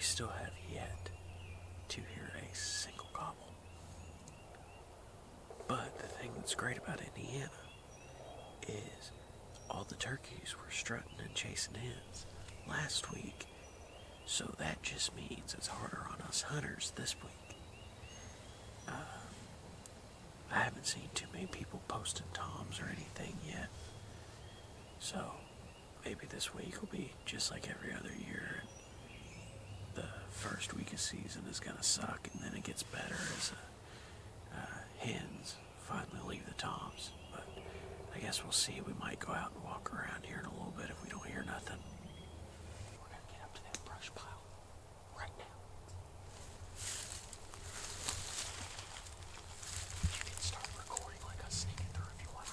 still had yet to hear a single gobble. But the thing that's great about Indiana is all the turkeys were strutting and chasing hens last week, so that just means it's harder on us hunters this week. I haven't seen too many people posting toms or anything yet, so maybe this week will be just like every other year. The first week of season is gonna suck, and then it gets better as hens finally leave the toms. But I guess we'll see. We might go out and walk around here in a little bit if we don't hear nothing. We're gonna get up to that brush pile right now. You can start recording like us sneaking through if you want.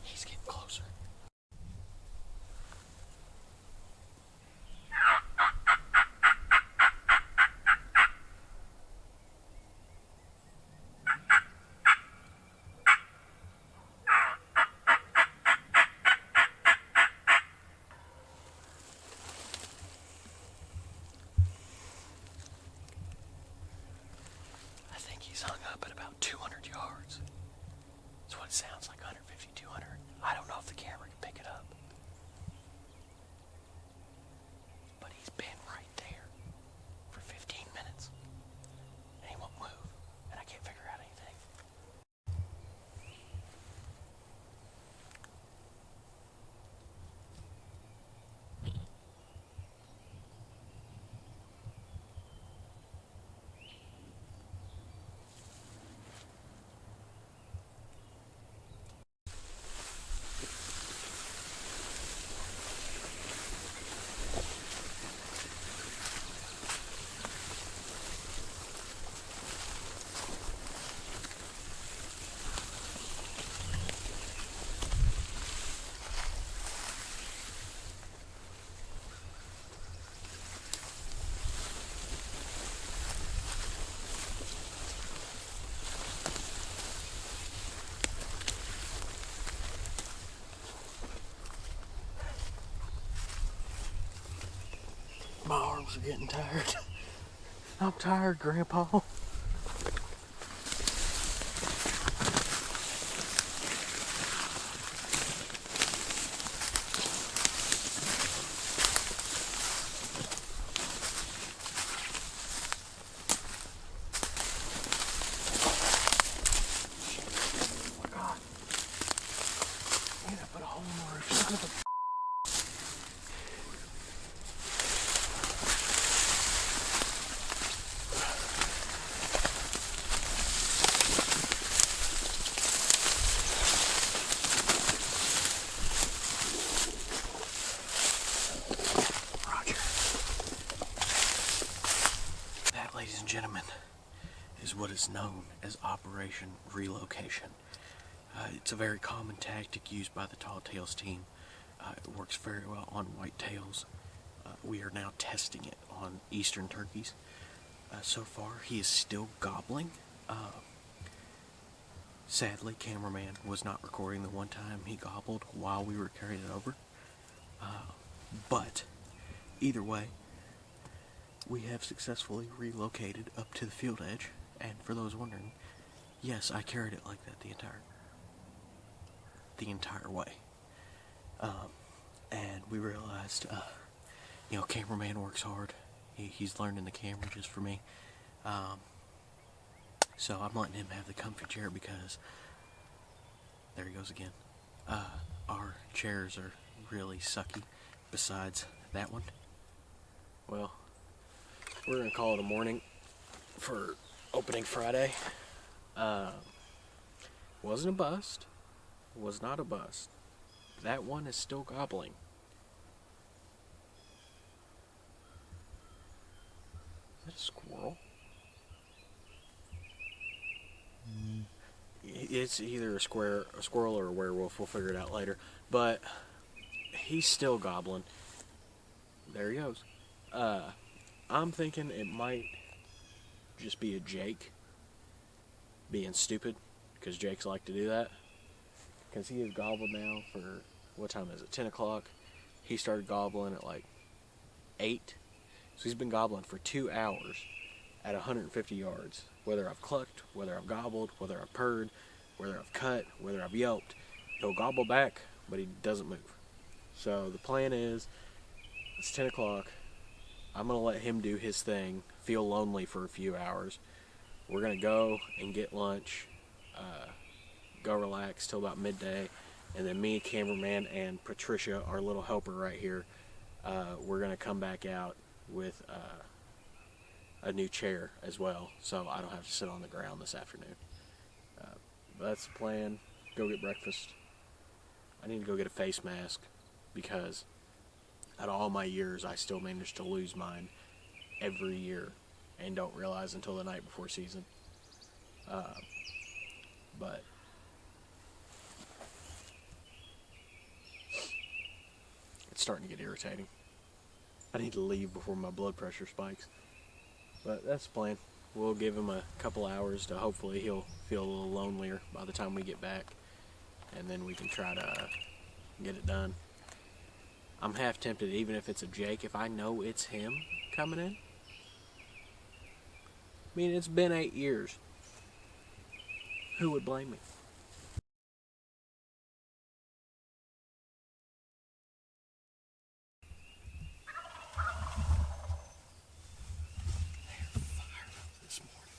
He's getting closer. I think he's hung up at about 200 yards. That's what it sounds like, 150, 200. I don't know if the camera can pick it up. But he's been right there for 15 minutes. And he won't move. And I can't figure out anything. My arms are getting tired. I'm tired, Grandpa. Oh my God. Man, I put a hole in the roof. Son of a... Ladies and gentlemen, is what is known as Operation Relocation. It's a very common tactic used by the Tall Tales team. It works very well on whitetails. We are now testing it on eastern turkeys. So far, he is still gobbling. Sadly, cameraman was not recording the one time he gobbled while we were carrying it over. But either way, we have successfully relocated up to the field edge. And for those wondering, yes, I carried it like that the entire way. And we realized, cameraman works hard. He's learning the camera just for me. So I'm letting him have the comfy chair because, there he goes again. Our chairs are really sucky besides that one. Well, we're going to call it a morning for opening Friday. Wasn't a bust. Was not a bust. That one is still gobbling. Is that a squirrel? It's either a squirrel or a werewolf. We'll figure it out later. But he's still gobbling. There he goes. I'm thinking it might just be a Jake being stupid, because Jakes like to do that. Because he has gobbled now for, what time is it, 10 o'clock? He started gobbling at like 8. So he's been gobbling for 2 hours at 150 yards. Whether I've clucked, whether I've gobbled, whether I've purred, whether I've cut, whether I've yelped, he'll gobble back, but he doesn't move. So the plan is, it's 10 o'clock. I'm going to let him do his thing, feel lonely for a few hours. We're going to go and get lunch, go relax till about midday, and then me, cameraman, and Patricia, our little helper right here, we're going to come back out with a new chair as well, so I don't have to sit on the ground this afternoon. But that's the plan. Go get breakfast. I need to go get a face mask, because out of all my years, I still manage to lose mine every year and don't realize until the night before season. But it's starting to get irritating. I need to leave before my blood pressure spikes. But that's the plan. We'll give him a couple hours to hopefully he'll feel a little lonelier by the time we get back. And then we can try to get it done. I'm half tempted, even if it's a Jake, if I know it's him coming in. I mean, it's been 8 years. Who would blame me? This morning.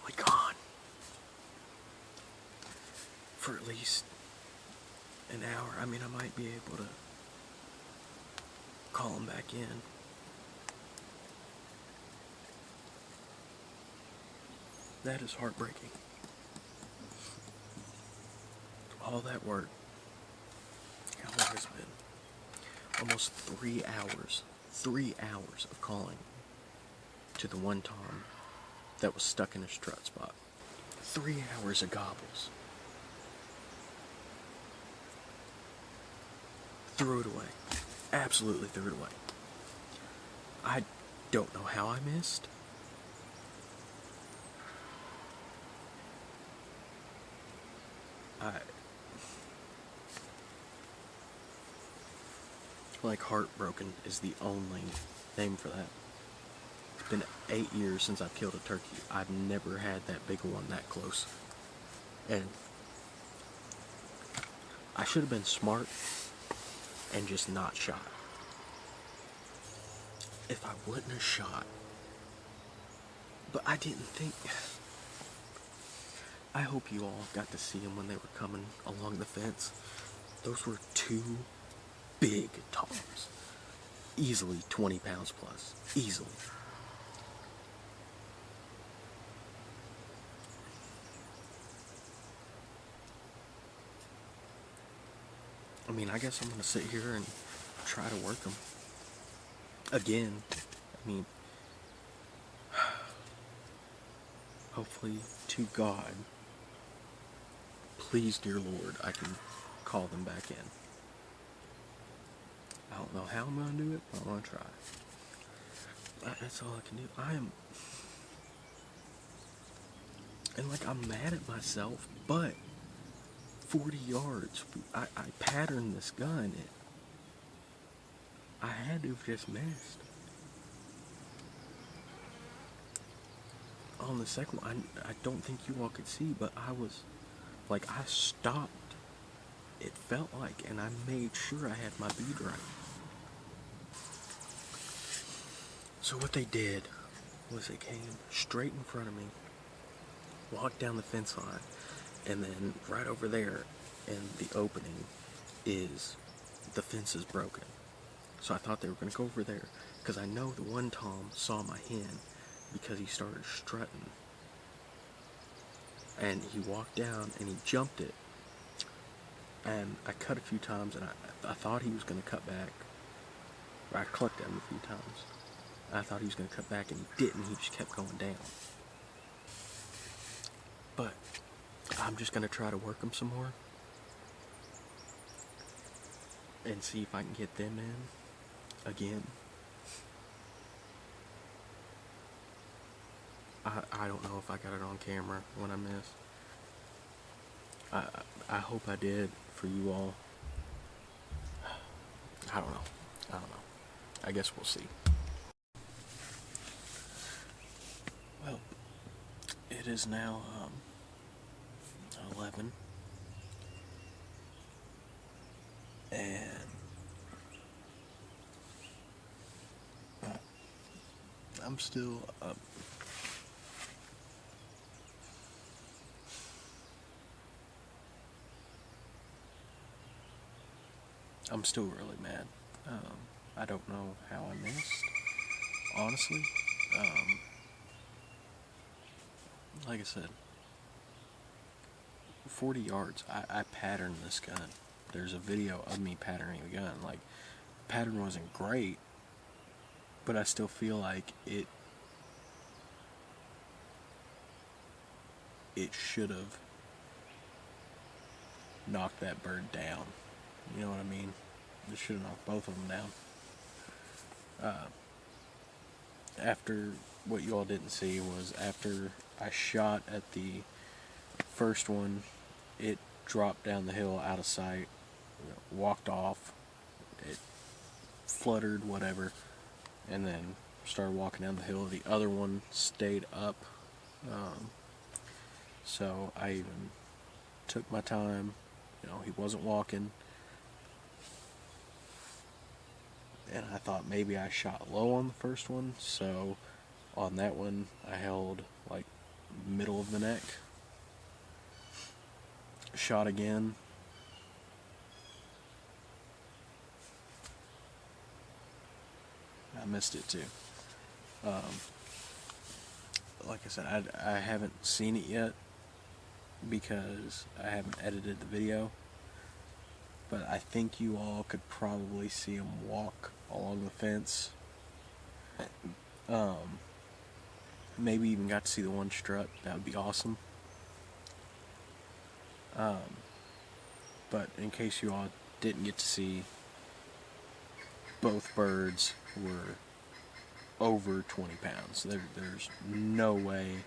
probably gone for at least an hour. I mean, I might be able to call him back in. That is heartbreaking. All that work. How long has it been? Almost 3 hours. 3 hours of calling to the one Tom that was stuck in a strut spot. 3 hours of gobbles. Threw it away. Absolutely threw it away. I don't know how I missed. Like, heartbroken is the only name for that. It's been 8 years since I've killed a turkey. I've never had that big one that close. And I should have been smart and just not shot. If I wouldn't have shot, but I didn't think. I hope you all got to see them when they were coming along the fence. Those were 2 big toms. Easily 20 pounds plus. Easily. I mean, I guess I'm going to sit here and try to work them. Again, I mean, hopefully, to God, please, dear Lord, I can call them back in. I don't know how I'm going to do it, but I'm going to try. That's all I can do. And like, I'm mad at myself, but 40 yards, I patterned this gun. I had to have just missed. On the second one, I don't think you all could see, but I was, like, I stopped, it felt like, and I made sure I had my bead right. So what they did was they came straight in front of me, walked down the fence line, and then right over there in the opening is, the fence is broken. So I thought they were going to go over there, because I know the one Tom saw my hen because he started strutting. And he walked down and he jumped it. And I cut a few times, and I thought he was going to cut back. Or I clucked at him a few times. I thought he was going to cut back, and he didn't. He just kept going down. But I'm just going to try to work him some more and see if I can get them in again. I don't know if I got it on camera when I missed. I hope I did for you all. I don't know. I guess we'll see. Well, it is now 11, and I'm still up. I'm still really mad. I don't know how I missed, honestly. Like I said, 40 yards, I patterned this gun. There's a video of me patterning the gun. Like, the pattern wasn't great, but I still feel like it should have knocked that bird down. You know what I mean? It should have knocked both of them down. After, what you all didn't see was after I shot at the first one, it dropped down the hill out of sight, walked off, it fluttered, whatever, and then started walking down the hill. The other one stayed up, so I even took my time. He wasn't walking, and I thought maybe I shot low on the first one, so on that one I held like middle of the neck. Shot again. I missed it too. Like I said, I haven't seen it yet because I haven't edited the video, but I think you all could probably see him walk along the fence. Maybe even got to see the one strut. That would be awesome. But in case you all didn't get to see, both birds were over 20 pounds. There's no way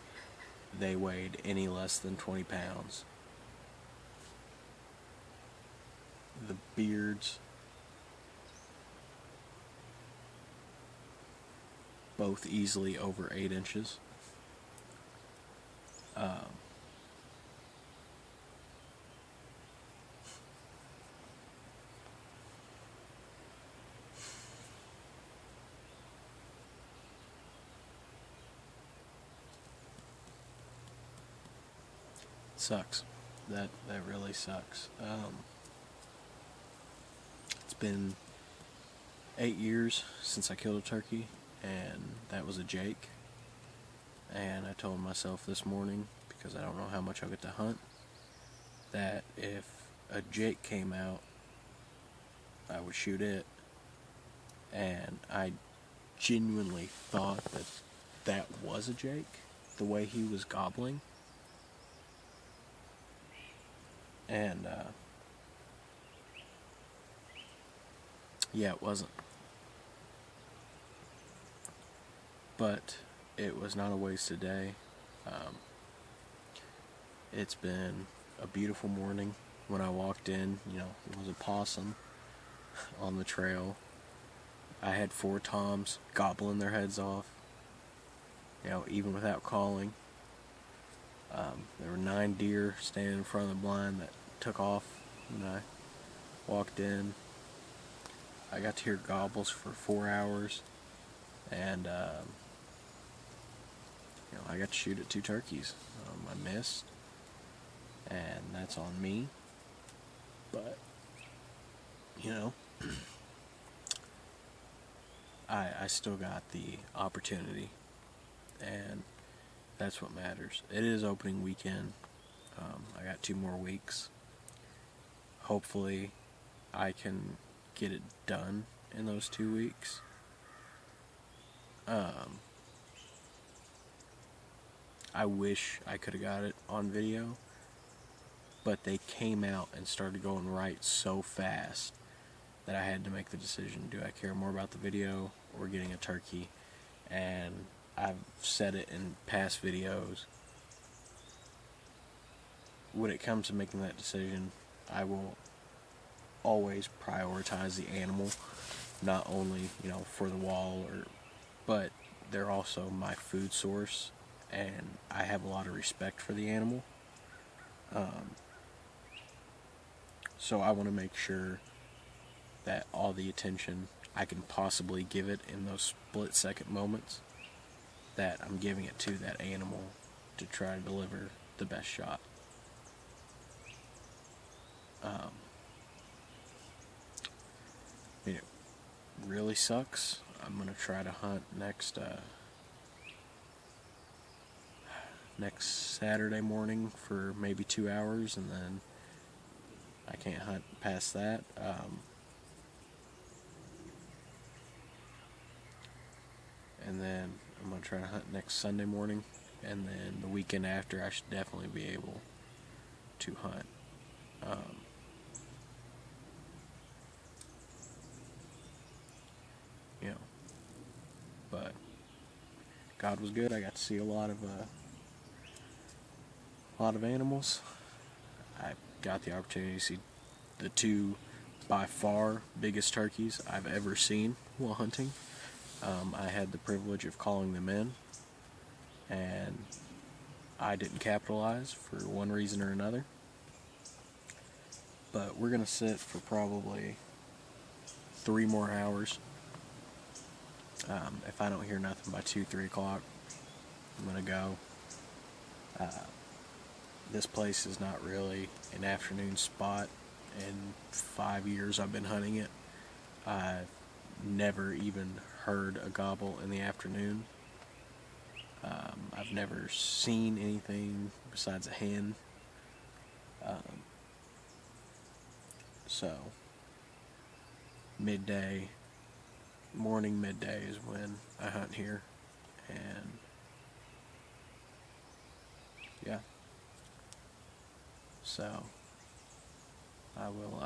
they weighed any less than 20 pounds. The beards, both easily over 8 inches. Sucks. That really sucks. It's been 8 years since I killed a turkey, and that was a Jake. And I told myself this morning, because I don't know how much I'll get to hunt, that if a Jake came out, I would shoot it. And I genuinely thought that that was a Jake, the way he was gobbling. And yeah, it wasn't. But it was not a wasted day. It's been a beautiful morning. When I walked in, it was a possum on the trail. I had 4 toms gobbling their heads off, even without calling. There were 9 deer standing in front of the blind that took off when I walked in. I got to hear gobbles for 4 hours, and I got to shoot at 2 turkeys. I missed, and that's on me. But I still got the opportunity, and that's what matters. It is opening weekend. I got 2 more weeks. Hopefully I can get it done in those 2 weeks. I wish I could have got it on video, but they came out and started going right so fast that I had to make the decision: do I care more about the video or getting a turkey? And I've said it in past videos, when it comes to making that decision, I will always prioritize the animal, not only for the wall, but they're also my food source, and I have a lot of respect for the animal. So I want to make sure that all the attention I can possibly give it in those split-second moments, that I'm giving it to that animal to try to deliver the best shot. It really sucks. I'm going to try to hunt next Saturday morning for maybe 2 hours, and then I can't hunt past that. And then I'm going to try to hunt next Sunday morning, and then the weekend after I should definitely be able to hunt. But God was good. I got to see a lot of animals. I got the opportunity to see the 2 by far biggest turkeys I've ever seen while hunting. I had the privilege of calling them in, and I didn't capitalize for one reason or another. But we're going to sit for probably 3 more hours. If I don't hear nothing by 2-3 o'clock, I'm going to go. This place is not really an afternoon spot. In 5 years I've been hunting it, I've never even heard a gobble in the afternoon. I've never seen anything besides a hen. So, midday, morning, midday is when I hunt here. And, yeah. So, I will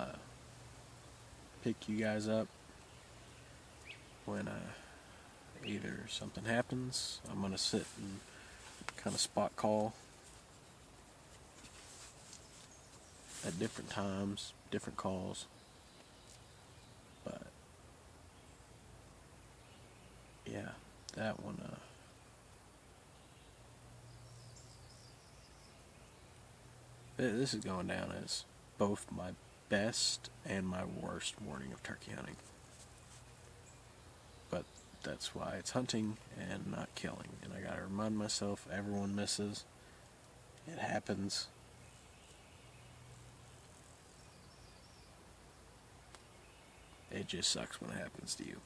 pick you guys up when either something happens. I'm going to sit and kind of spot call at different times, different calls. But yeah, that one this is going down as both my best and my worst morning of turkey hunting. But that's why it's hunting and not killing. And I gotta remind myself, everyone misses. It happens. It just sucks when it happens to you.